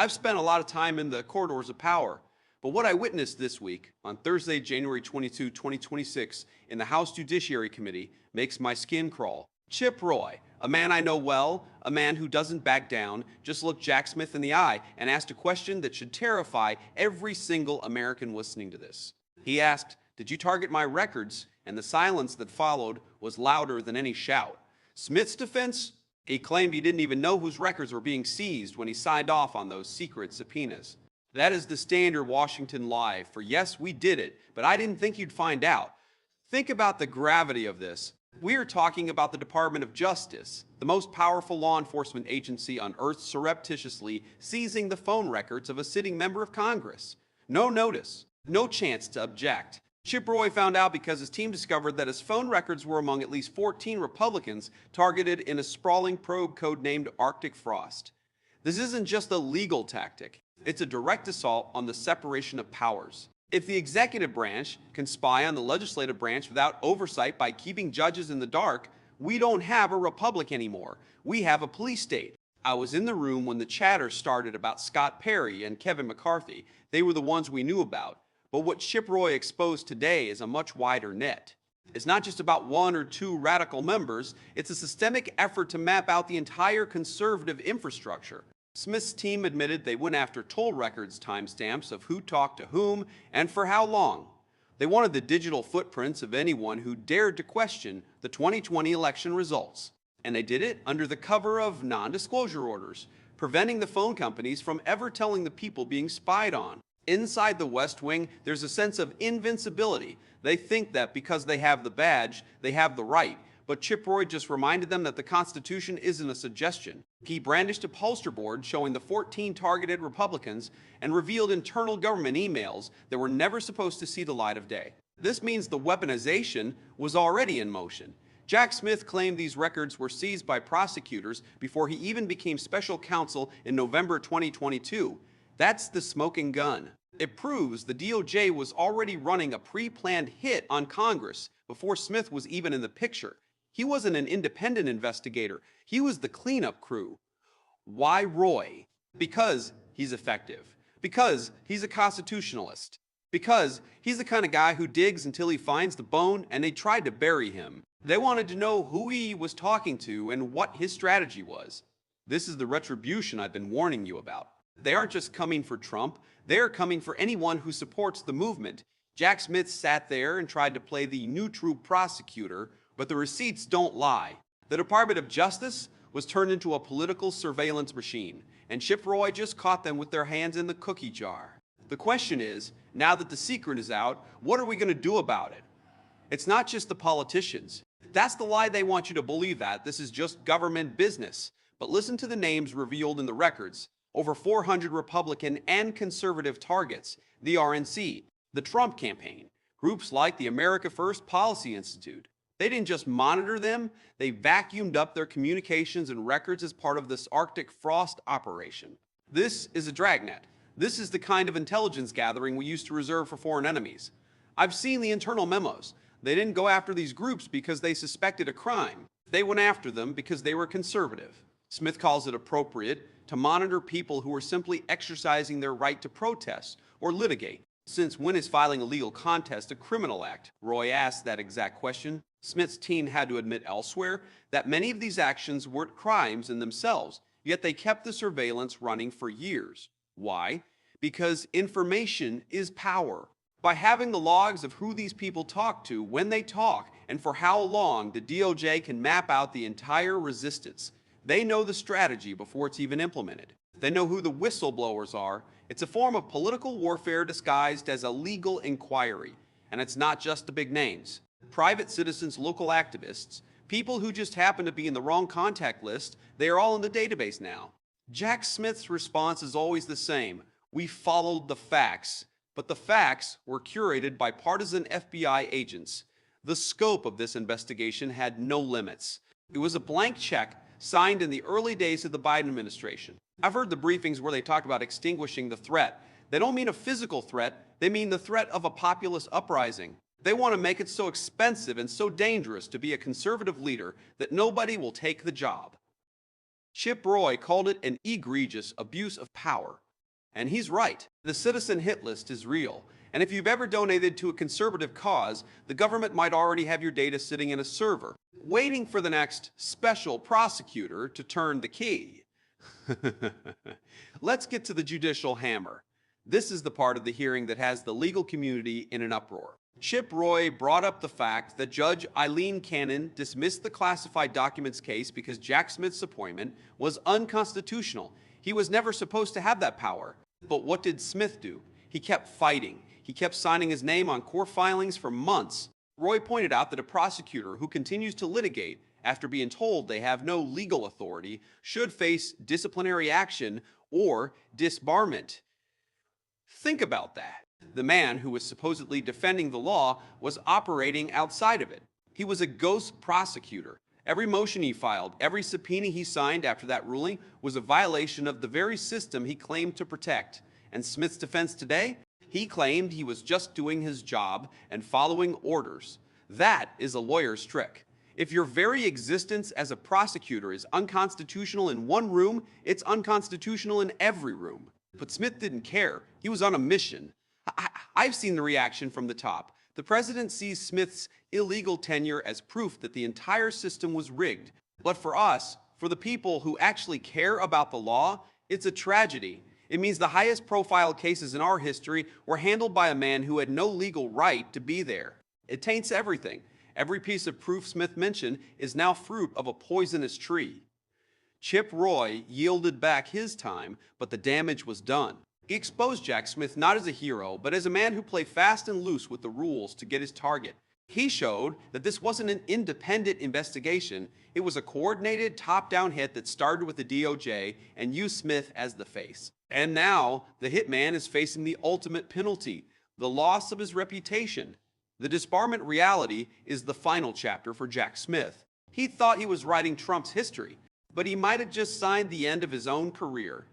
I've spent a lot of time in the corridors of power, but what I witnessed this week, on Thursday, January 22, 2026, in the House Judiciary Committee, makes my skin crawl. Chip Roy, a man I know well, a man who doesn't back down, just looked Jack Smith in the eye and asked a question that should terrify every single American listening to this. He asked, "Did you target my records?" And the silence that followed was louder than any shout. Smith's defense? He claimed he didn't even know whose records were being seized when he signed off on those secret subpoenas. That is the standard Washington lie, for yes, we did it, but I didn't think you'd find out. Think about the gravity of this. We are talking about the Department of Justice, the most powerful law enforcement agency on earth, surreptitiously seizing the phone records of a sitting member of Congress. No notice, no chance to object. Chip Roy found out because his team discovered that his phone records were among at least 14 Republicans targeted in a sprawling probe codenamed Arctic Frost. This isn't just a legal tactic. It's a direct assault on the separation of powers. If the executive branch can spy on the legislative branch without oversight by keeping judges in the dark, we don't have a republic anymore. We have a police state. I was in the room when the chatter started about Scott Perry and Kevin McCarthy. They were the ones we knew about. But what Chip Roy exposed today is a much wider net. It's not just about one or two radical members. It's a systemic effort to map out the entire conservative infrastructure. Smith's team admitted they went after toll records timestamps of who talked to whom and for how long. They wanted the digital footprints of anyone who dared to question the 2020 election results. And they did it under the cover of non-disclosure orders, preventing the phone companies from ever telling the people being spied on. Inside the West Wing, there's a sense of invincibility. They think that because they have the badge, they have the right. But Chip Roy just reminded them that the Constitution isn't a suggestion. He brandished a poster board showing the 14 targeted Republicans and revealed internal government emails that were never supposed to see the light of day. This means the weaponization was already in motion. Jack Smith claimed these records were seized by prosecutors before he even became special counsel in November 2022. That's the smoking gun. It proves the DOJ was already running a pre-planned hit on Congress before Smith was even in the picture. He wasn't an independent investigator. He was the cleanup crew. Why Roy? Because he's effective. Because he's a constitutionalist. Because he's the kind of guy who digs until he finds the bone, and they tried to bury him. They wanted to know who he was talking to and what his strategy was. This is the retribution I've been warning you about. They aren't just coming for Trump, they're coming for anyone who supports the movement. Jack Smith sat there and tried to play the neutral prosecutor, but the receipts don't lie. The Department of Justice was turned into a political surveillance machine, and Chip Roy just caught them with their hands in the cookie jar. The question is, now that the secret is out, what are we going to do about it? It's not just the politicians. That's the lie they want you to believe, that this is just government business. But listen to the names revealed in the records. Over 400 Republican and conservative targets, the RNC, the Trump campaign, groups like the America First Policy Institute. They didn't just monitor them, they vacuumed up their communications and records as part of this Arctic Frost operation. This is a dragnet. This is the kind of intelligence gathering we used to reserve for foreign enemies. I've seen the internal memos. They didn't go after these groups because they suspected a crime. They went after them because they were conservative. Smith calls it appropriate to monitor people who are simply exercising their right to protest or litigate. Since when is filing a legal contest a criminal act? Roy asked that exact question. Smith's team had to admit elsewhere that many of these actions weren't crimes in themselves, yet they kept the surveillance running for years. Why? Because information is power. By having the logs of who these people talk to, when they talk, and for how long, the DOJ can map out the entire resistance. They know the strategy before it's even implemented. They know who the whistleblowers are. It's a form of political warfare disguised as a legal inquiry. And it's not just the big names. Private citizens, local activists, people who just happen to be in the wrong contact list, they are all in the database now. Jack Smith's response is always the same. We followed the facts. But the facts were curated by partisan FBI agents. The scope of this investigation had no limits. It was a blank check signed in the early days of the Biden administration. I've heard the briefings where they talked about extinguishing the threat. They don't mean a physical threat, they mean the threat of a populist uprising. They want to make it so expensive and so dangerous to be a conservative leader that nobody will take the job. Chip Roy called it an egregious abuse of power. And he's right. The citizen hit list is real. And if you've ever donated to a conservative cause, the government might already have your data sitting in a server, waiting for the next special prosecutor to turn the key. Let's get to the judicial hammer. This is the part of the hearing that has the legal community in an uproar. Chip Roy brought up the fact that Judge Eileen Cannon dismissed the classified documents case because Jack Smith's appointment was unconstitutional. He was never supposed to have that power. But what did Smith do? He kept fighting. He kept signing his name on court filings for months. Roy pointed out that a prosecutor who continues to litigate after being told they have no legal authority should face disciplinary action or disbarment. Think about that. The man who was supposedly defending the law was operating outside of it. He was a ghost prosecutor. Every motion he filed, every subpoena he signed after that ruling was a violation of the very system he claimed to protect. And Smith's defense today? He claimed he was just doing his job and following orders. That is a lawyer's trick. If your very existence as a prosecutor is unconstitutional in one room, it's unconstitutional in every room. But Smith didn't care. He was on a mission. I've seen the reaction from the top. The president sees Smith's illegal tenure as proof that the entire system was rigged. But for us, for the people who actually care about the law, it's a tragedy. It means the highest profile cases in our history were handled by a man who had no legal right to be there. It taints everything. Every piece of proof Smith mentioned is now fruit of a poisonous tree. Chip Roy yielded back his time, but the damage was done. He exposed Jack Smith not as a hero, but as a man who played fast and loose with the rules to get his target. He showed that this wasn't an independent investigation. It was a coordinated top-down hit that started with the DOJ and used Smith as the face. And now, the hitman is facing the ultimate penalty, the loss of his reputation. The disbarment reality is the final chapter for Jack Smith. He thought he was writing Trump's history, but he might have just signed the end of his own career.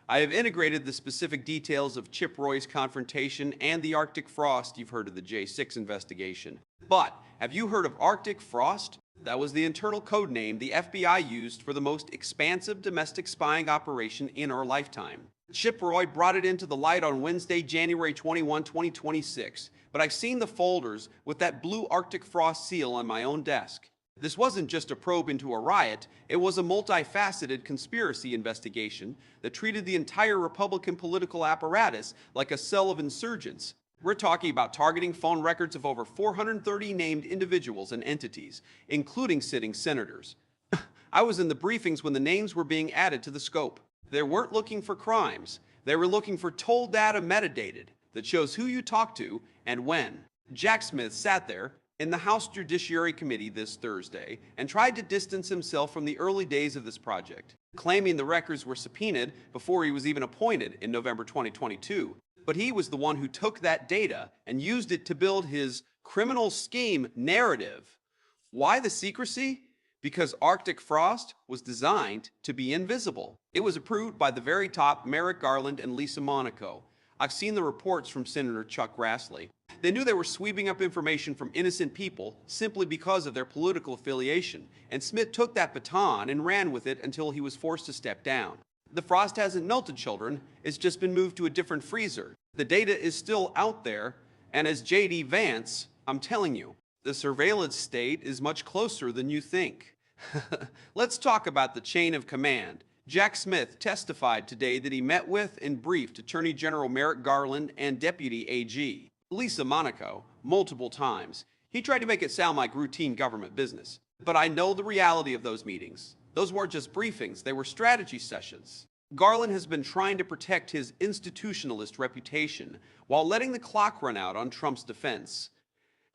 I have integrated the specific details of Chip Roy's confrontation and the Arctic Frost you've heard of the J6 investigation. But have you heard of Arctic Frost? That was the internal code name the FBI used for the most expansive domestic spying operation in our lifetime. Chip Roy brought it into the light on Wednesday, January 21, 2026, but I've seen the folders with that blue Arctic Frost seal on my own desk. This wasn't just a probe into a riot, it was a multifaceted conspiracy investigation that treated the entire Republican political apparatus like a cell of insurgents. We're talking about targeting phone records of over 430 named individuals and entities, including sitting senators. I was in the briefings when the names were being added to the scope. They weren't looking for crimes. They were looking for toll data metadated that shows who you talked to and when. Jack Smith sat there in the House Judiciary Committee this Thursday and tried to distance himself from the early days of this project, claiming the records were subpoenaed before he was even appointed in November 2022. But he was the one who took that data and used it to build his criminal scheme narrative. Why the secrecy? Because Arctic Frost was designed to be invisible. It was approved by the very top Merrick Garland and Lisa Monaco. I've seen the reports from Senator Chuck Grassley. They knew they were sweeping up information from innocent people simply because of their political affiliation, and Smith took that baton and ran with it until he was forced to step down. The frost hasn't melted, children. It's just been moved to a different freezer. The data is still out there, and as JD Vance, I'm telling you, the surveillance state is much closer than you think. Let's talk about the chain of command. Jack Smith testified today that he met with and briefed Attorney General Merrick Garland and Deputy AG Lisa Monaco multiple times. He tried to make it sound like routine government business. But I know the reality of those meetings. Those weren't just briefings, they were strategy sessions. Garland has been trying to protect his institutionalist reputation while letting the clock run out on Trump's defense.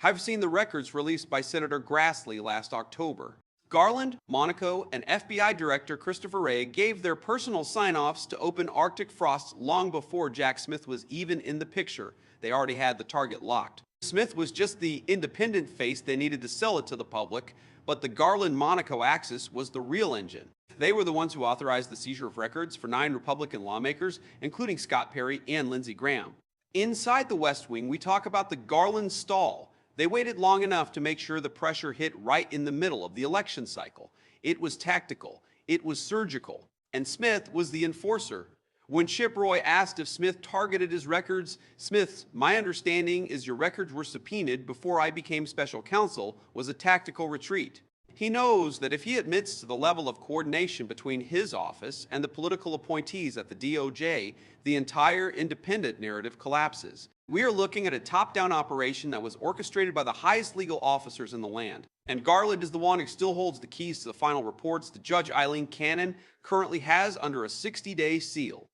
I've seen the records released by Senator Grassley last October. Garland, Monaco, and FBI Director Christopher Wray gave their personal sign-offs to open Arctic Frost long before Jack Smith was even in the picture. They already had the target locked. Smith was just the independent face they needed to sell it to the public, but the Garland-Monaco axis was the real engine. They were the ones who authorized the seizure of records for 9 Republican lawmakers, including Scott Perry and Lindsey Graham. Inside the West Wing, we talk about the Garland stall. They waited long enough to make sure the pressure hit right in the middle of the election cycle. It was tactical. It was surgical. And Smith was the enforcer. When Chip Roy asked if Smith targeted his records, Smith's "my understanding is your records were subpoenaed before I became special counsel" was a tactical retreat. He knows that if he admits to the level of coordination between his office and the political appointees at the DOJ, the entire independent narrative collapses. We are looking at a top-down operation that was orchestrated by the highest legal officers in the land. And Garland is the one who still holds the keys to the final reports that Judge Eileen Cannon currently has under a 60-day seal.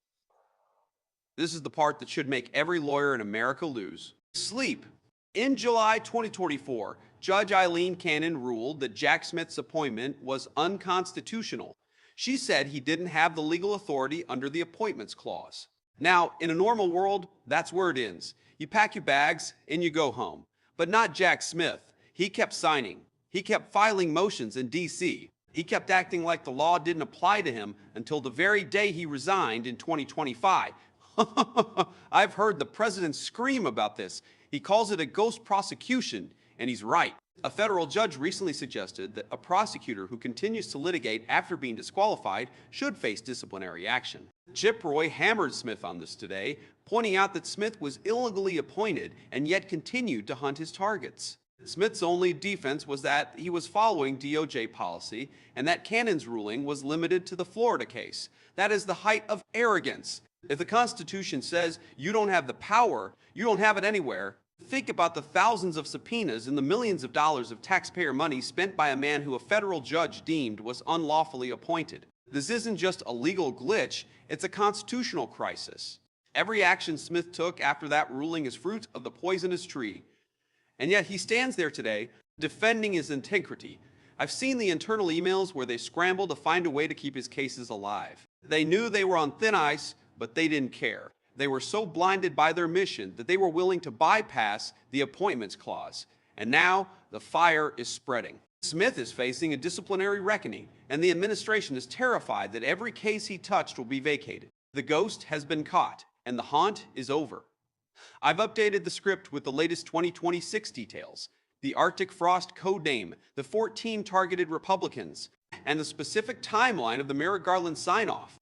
This is the part that should make every lawyer in America lose. Sleep. In July 2024, Judge Eileen Cannon ruled that Jack Smith's appointment was unconstitutional. She said he didn't have the legal authority under the Appointments Clause. Now, in a normal world, that's where it ends. You pack your bags and you go home. But not Jack Smith. He kept signing. He kept filing motions in D.C. He kept acting like the law didn't apply to him until the very day he resigned in 2025. I've heard the president scream about this. He calls it a ghost prosecution, and he's right. A federal judge recently suggested that a prosecutor who continues to litigate after being disqualified should face disciplinary action. Chip Roy hammered Smith on this today, pointing out that Smith was illegally appointed and yet continued to hunt his targets. Smith's only defense was that he was following DOJ policy and that Cannon's ruling was limited to the Florida case. That is the height of arrogance. If the Constitution says you don't have the power, you don't have it anywhere, think about the thousands of subpoenas and the millions of dollars of taxpayer money spent by a man who a federal judge deemed was unlawfully appointed. This isn't just a legal glitch, it's a constitutional crisis. Every action Smith took after that ruling is fruit of the poisonous tree. And yet he stands there today defending his integrity. I've seen the internal emails where they scramble to find a way to keep his cases alive. They knew they were on thin ice, but they didn't care. They were so blinded by their mission that they were willing to bypass the Appointments Clause. And now the fire is spreading. Smith is facing a disciplinary reckoning, and the administration is terrified that every case he touched will be vacated. The ghost has been caught, and the haunt is over. I've updated the script with the latest 2026 details, the Arctic Frost codename, the 14 targeted Republicans, and the specific timeline of the Merrick Garland sign-off.